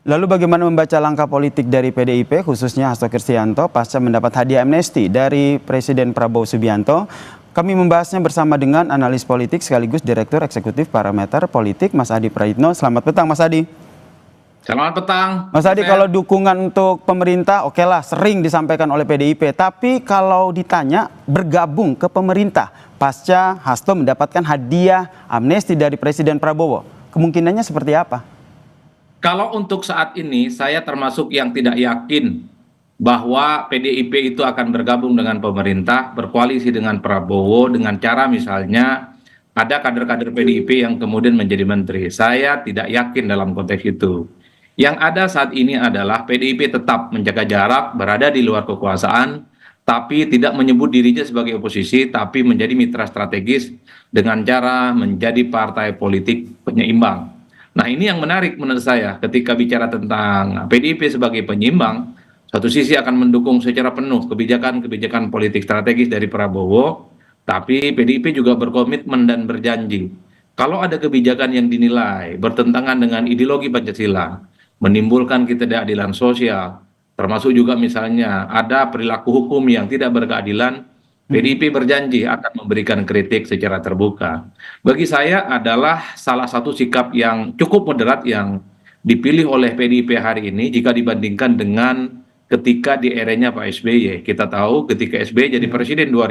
Lalu bagaimana membaca langkah politik dari PDIP khususnya Hasto Kristianto pasca mendapat hadiah amnesti dari Presiden Prabowo Subianto? Kami membahasnya bersama dengan analis politik sekaligus Direktur Eksekutif Parameter Politik Mas Adi Praitno. Selamat petang Mas Adi. Selamat petang. Mas Adi, kalau dukungan untuk pemerintah oke lah sering disampaikan oleh PDIP. Tapi kalau ditanya bergabung ke pemerintah pasca Hasto mendapatkan hadiah amnesti dari Presiden Prabowo, kemungkinannya seperti apa? Kalau untuk saat ini saya termasuk yang tidak yakin bahwa PDIP itu akan bergabung dengan pemerintah, berkoalisi dengan Prabowo dengan cara misalnya ada kader-kader PDIP yang kemudian menjadi menteri. Saya tidak yakin dalam konteks itu. Yang ada saat ini adalah PDIP tetap menjaga jarak, berada di luar kekuasaan, tapi tidak menyebut dirinya sebagai oposisi, tapi menjadi mitra strategis dengan cara menjadi partai politik penyeimbang. Nah, ini yang menarik menurut saya ketika bicara tentang PDIP sebagai penyeimbang, satu sisi akan mendukung secara penuh kebijakan-kebijakan politik strategis dari Prabowo, tapi PDIP juga berkomitmen dan berjanji. Kalau ada kebijakan yang dinilai bertentangan dengan ideologi Pancasila, menimbulkan ketidakadilan sosial, termasuk juga misalnya ada perilaku hukum yang tidak berkeadilan, PDIP berjanji akan memberikan kritik secara terbuka. Bagi saya adalah salah satu sikap yang cukup moderat yang dipilih oleh PDIP hari ini jika dibandingkan dengan ketika di eranya Pak SBY. Kita tahu ketika SBY jadi presiden dua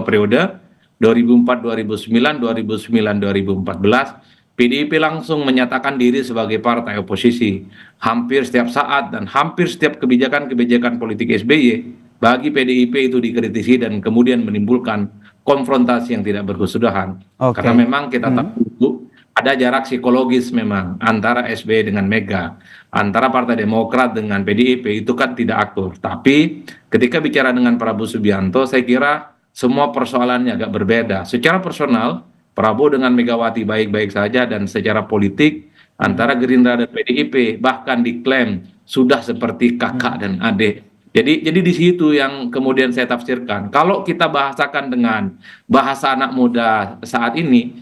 periode, 2004, 2009, 2009, 2014, PDIP langsung menyatakan diri sebagai partai oposisi. Hampir setiap saat dan hampir setiap kebijakan-kebijakan politik SBY bagi PDIP itu dikritisi dan kemudian menimbulkan konfrontasi yang tidak berkesudahan. Karena memang kita tahu ada jarak psikologis memang antara SBY dengan Mega, antara Partai Demokrat dengan PDIP itu kan tidak akur. Tapi ketika bicara dengan Prabowo Subianto, saya kira semua persoalannya agak berbeda. Secara personal, Prabowo dengan Megawati baik-baik saja, dan secara politik antara Gerindra dan PDIP bahkan diklaim sudah seperti kakak dan adik. Jadi di situ yang kemudian saya tafsirkan. Kalau kita bahasakan dengan bahasa anak muda saat ini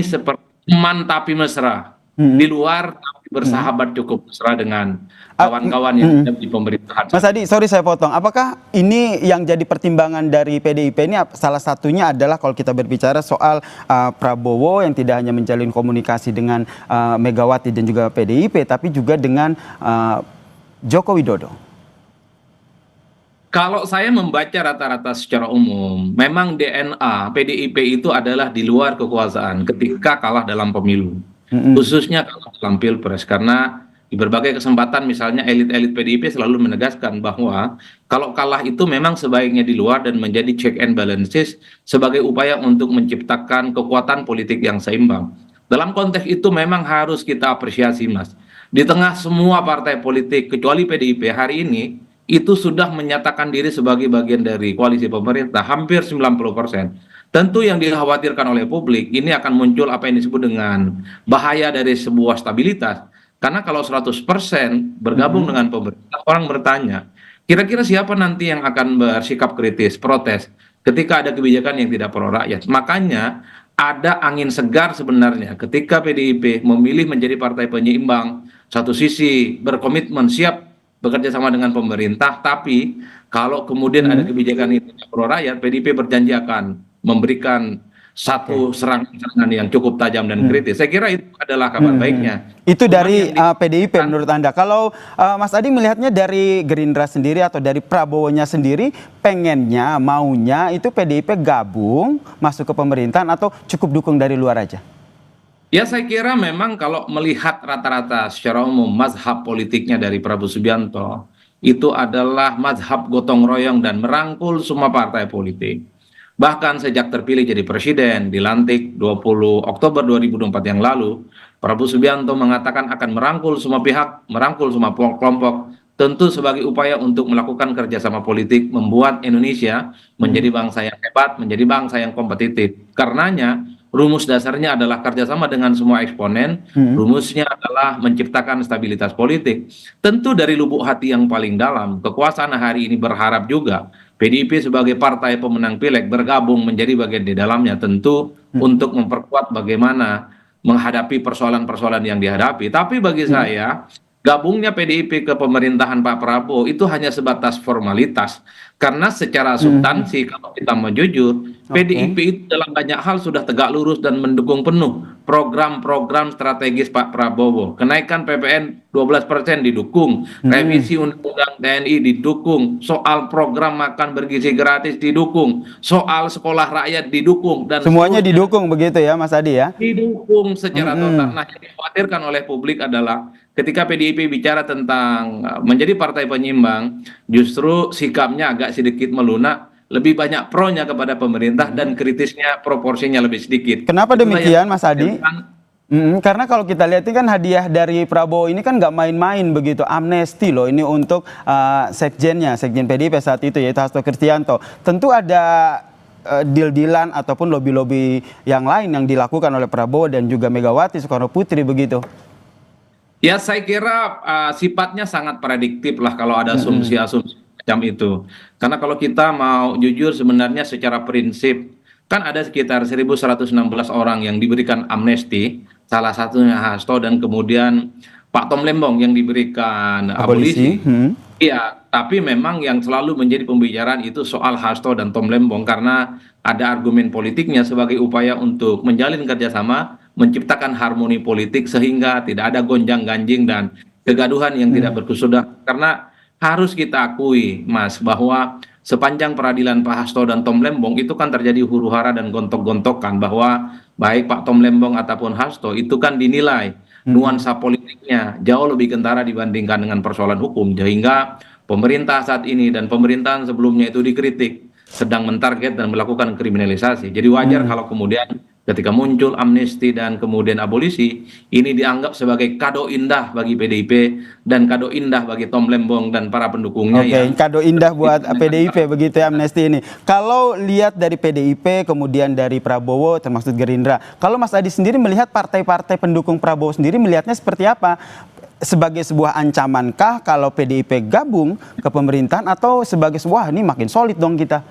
seperti teman tapi mesra. Di luar tapi bersahabat cukup mesra dengan kawan-kawan yang ada di pemerintahan. Mas Adi, sorry saya potong. Apakah ini yang jadi pertimbangan dari PDIP ini salah satunya adalah kalau kita berbicara soal Prabowo yang tidak hanya menjalin komunikasi dengan Megawati dan juga PDIP, tapi juga dengan Joko Widodo? Kalau saya membaca rata-rata secara umum, memang DNA PDIP itu adalah di luar kekuasaan ketika kalah dalam pemilu. Khususnya kalah dalam pilpres. Karena di berbagai kesempatan misalnya elit-elit PDIP selalu menegaskan bahwa kalau kalah itu memang sebaiknya di luar dan menjadi check and balances sebagai upaya untuk menciptakan kekuatan politik yang seimbang. Dalam konteks itu memang harus kita apresiasi, Mas. Di tengah semua partai politik kecuali PDIP hari ini itu sudah menyatakan diri sebagai bagian dari koalisi pemerintah hampir 90%. Tentu yang dikhawatirkan oleh publik ini akan muncul apa yang disebut dengan bahaya dari sebuah stabilitas. Karena kalau 100% bergabung dengan pemerintah, orang bertanya, kira-kira siapa nanti yang akan bersikap kritis, protes ketika ada kebijakan yang tidak pro rakyat. Makanya ada angin segar sebenarnya ketika PDIP memilih menjadi partai penyeimbang. Satu sisi berkomitmen siap bekerja sama dengan pemerintah, tapi kalau kemudian ada kebijakan yang tidak pro rakyat, PDIP berjanji akan memberikan satu serangan yang cukup tajam dan kritis. Saya kira itu adalah kabar baiknya. Itu dari PDIP menurut Anda. Kalau Mas Adi melihatnya dari Gerindra sendiri atau dari Prabowo-nya sendiri, pengennya, maunya itu PDIP gabung, masuk ke pemerintahan atau cukup dukung dari luar aja? Ya, saya kira memang kalau melihat rata-rata secara umum mazhab politiknya dari Prabowo Subianto itu adalah mazhab gotong royong dan merangkul semua partai politik. Bahkan sejak terpilih jadi presiden, dilantik 20 Oktober 2024 yang lalu, Prabowo Subianto mengatakan akan merangkul semua pihak, merangkul semua kelompok, tentu sebagai upaya untuk melakukan kerjasama politik, membuat Indonesia menjadi bangsa yang hebat, menjadi bangsa yang kompetitif. Karenanya, rumus dasarnya adalah kerjasama dengan semua eksponen, rumusnya adalah menciptakan stabilitas politik. Tentu dari lubuk hati yang paling dalam, kekuasaan hari ini berharap juga PDIP sebagai partai pemenang pileg bergabung menjadi bagian di dalamnya, tentu untuk memperkuat bagaimana menghadapi persoalan-persoalan yang dihadapi. Tapi bagi saya, gabungnya PDIP ke pemerintahan Pak Prabowo itu hanya sebatas formalitas. Karena secara substansi kalau kita mau jujur, PDIP Oke. itu dalam banyak hal sudah tegak lurus dan mendukung penuh program-program strategis Pak Prabowo. Kenaikan PPN 12% didukung, revisi Undang-Undang TNI didukung, soal program makan bergizi gratis didukung, soal sekolah rakyat didukung, dan Semuanya seterusnya didukung begitu ya Mas Adi ya? didukung secara total. Mm-mm. Nah, yang dikhawatirkan oleh publik adalah ketika PDIP bicara tentang menjadi partai penyimbang, justru sikapnya agak sedikit melunak, lebih banyak pro-nya kepada pemerintah dan kritisnya proporsinya lebih sedikit. Kenapa Itulah yang demikian Mas Adi? dikhawatirkan. Karena kalau kita lihat ini kan hadiah dari Prabowo ini kan nggak main-main begitu, amnesti loh ini untuk Sekjen PDIP saat itu yaitu Hasto Kristianto. Tentu ada deal-dealan ataupun lobby-lobby yang lain yang dilakukan oleh Prabowo dan juga Megawati Soekarno Putri begitu. Ya, saya kira sifatnya sangat prediktif lah kalau ada asumsi-asumsi macam itu. Karena kalau kita mau jujur sebenarnya secara prinsip, kan ada sekitar 1.116 orang yang diberikan amnesti, salah satunya Hasto dan kemudian Pak Tom Lembong yang diberikan Abolisi. abolisi. Iya, tapi memang yang selalu menjadi pembicaraan itu soal Hasto dan Tom Lembong karena ada argumen politiknya sebagai upaya untuk menjalin kerjasama, menciptakan harmoni politik sehingga tidak ada gonjang-ganjing dan kegaduhan yang tidak berkesudahan. Karena harus kita akui, Mas, bahwa sepanjang peradilan Pak Hasto dan Tom Lembong itu kan terjadi huru-hara dan gontok-gontokan bahwa baik Pak Tom Lembong ataupun Hasto itu kan dinilai nuansa politiknya jauh lebih kentara dibandingkan dengan persoalan hukum, sehingga pemerintah saat ini dan pemerintahan sebelumnya itu dikritik sedang mentarget dan melakukan kriminalisasi. Jadi wajar kalau kemudian ketika muncul amnesti dan kemudian abolisi, ini dianggap sebagai kado indah bagi PDIP dan kado indah bagi Tom Lembong dan para pendukungnya Oke, yang kado indah buat PDIP begitu ya amnesti ini. Kalau lihat dari PDIP, kemudian dari Prabowo, termasuk Gerindra. Kalau Mas Adi sendiri melihat partai-partai pendukung Prabowo sendiri melihatnya seperti apa? Sebagai sebuah ancamankah kalau PDIP gabung ke pemerintahan atau sebagai sebuah ini makin solid dong kita?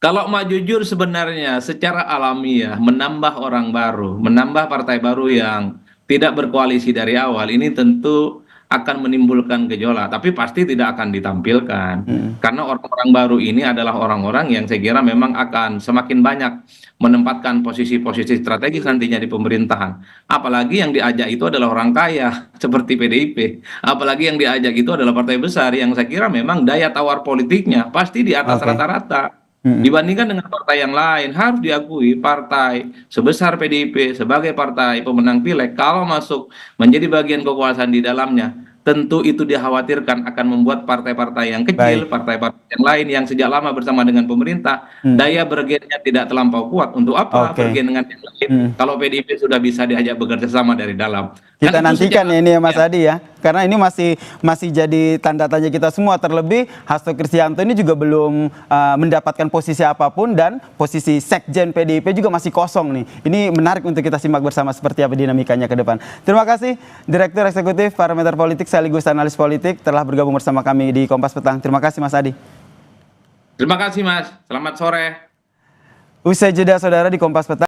kalau mau jujur sebenarnya secara alamiah menambah orang baru, menambah partai baru yang tidak berkoalisi dari awal ini tentu akan menimbulkan gejolak, tapi pasti tidak akan ditampilkan. Karena orang-orang baru ini adalah orang-orang yang saya kira memang akan semakin banyak menempatkan posisi-posisi strategis nantinya di pemerintahan. Apalagi yang diajak itu adalah orang kaya seperti PDIP. Apalagi yang diajak itu adalah partai besar yang saya kira memang daya tawar politiknya pasti di atas Oke. rata-rata. Dibandingkan dengan partai yang lain, harus diakui partai sebesar PDIP sebagai partai pemenang pileg, kalau masuk menjadi bagian kekuasaan di dalamnya, tentu itu dikhawatirkan akan membuat partai-partai yang kecil, Baik. partai-partai yang lain yang sejak lama bersama dengan pemerintah, daya bergennya tidak terlampau kuat. Untuk apa Oke. bergen dengan yang lain kalau PDIP sudah bisa diajak bekerja sama dari dalam? Kita Kan itu nantikan sejak ya ini ya Mas Adi ya. Karena ini masih jadi tanda tanya kita semua, terlebih Hasto Kristianto ini juga belum mendapatkan posisi apapun dan posisi Sekjen PDIP juga masih kosong nih. Ini menarik untuk kita simak bersama seperti apa dinamikanya ke depan. Terima kasih Direktur Eksekutif Parameter Politik sekaligus analis politik telah bergabung bersama kami di Kompas Petang. Terima kasih Mas Adi. Terima kasih Mas, selamat sore. Usai jeda saudara di Kompas Petang.